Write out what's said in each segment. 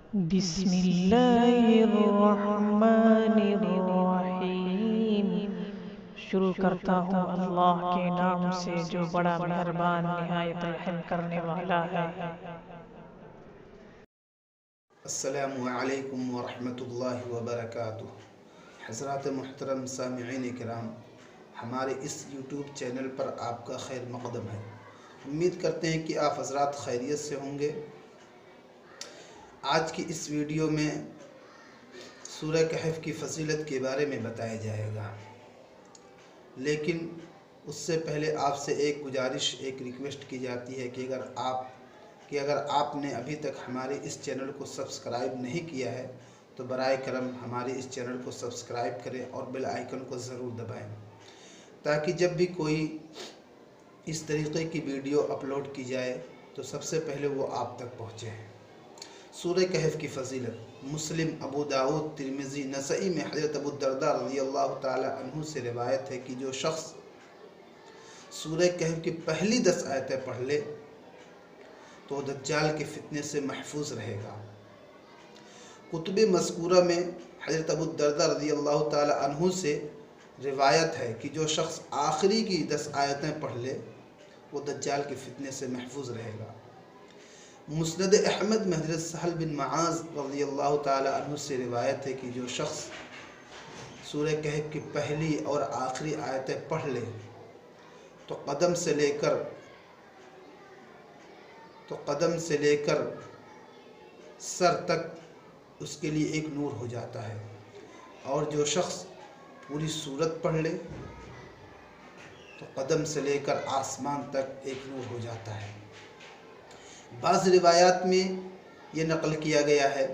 بسم اللہ الرحمن الرحیم۔ شروع کرتا ہوں اللہ کے نام سے جو بڑا مہربان نہایت رحم کرنے والا ہے۔ السلام علیکم ورحمۃ اللہ وبرکاتہ۔ حضرات محترم سامعین کرام، ہمارے اس یوٹیوب چینل پر آپ کا خیر مقدم ہے۔ امید کرتے ہیں کہ آپ حضرات خیریت سے ہوں گے۔ آج کی اس ویڈیو میں سورہ کہف کی فضیلت کے بارے میں بتایا جائے گا، لیکن اس سے پہلے آپ سے ایک گزارش، ایک ریکویسٹ کی جاتی ہے کہ اگر آپ نے ابھی تک ہمارے اس چینل کو سبسکرائب نہیں کیا ہے تو برائے کرم ہمارے اس چینل کو سبسکرائب کریں اور بیل آئیکن کو ضرور دبائیں، تاکہ جب بھی کوئی اس طریقے کی ویڈیو اپلوڈ کی جائے تو سب سے پہلے وہ آپ تک پہنچے۔ سورہ کہف کی فضیلت مسلم، ابو داؤد، ترمذی، نسائی میں حضرت ابو الدرداء رضی اللہ تعالی عنہ سے روایت ہے کہ جو شخص سورہ کہف کی پہلی 10 آیتیں پڑھ لے تو دجال کے فتنے سے محفوظ رہے گا۔ کتب مذکورہ میں حضرت ابو الدرداء رضی اللہ تعالی عنہ سے روایت ہے کہ جو شخص آخری کی 10 آیتیں پڑھ لے وہ دجال کے فتنے سے محفوظ رہے گا۔ مسند احمد میں حضرت سہل بن معاذ رضی اللہ تعالی عنہ سے روایت ہے کہ جو شخص سورہ کہف کی پہلی اور آخری آیتیں پڑھ لے تو قدم سے لے کر سر تک اس کے لیے ایک نور ہو جاتا ہے، اور جو شخص پوری سورت پڑھ لے تو قدم سے لے کر آسمان تک ایک نور ہو جاتا ہے۔ بعض روایات میں یہ نقل کیا گیا ہے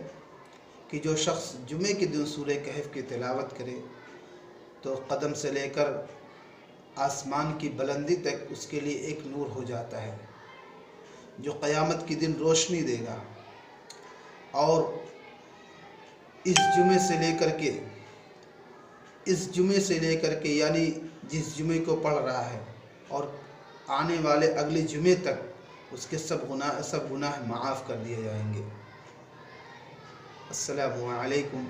کہ جو شخص جمعے کے دن سورہ کہف کی تلاوت کرے تو قدم سے لے کر آسمان کی بلندی تک اس کے لیے ایک نور ہو جاتا ہے، جو قیامت کے دن روشنی دے گا۔ اور اس جمعے سے لے کر کے یعنی جس جمعے کو پڑھ رہا ہے اور آنے والے اگلے جمعے تک اس کے سب گناہ معاف کر دیے جائیں گے۔ السلام علیکم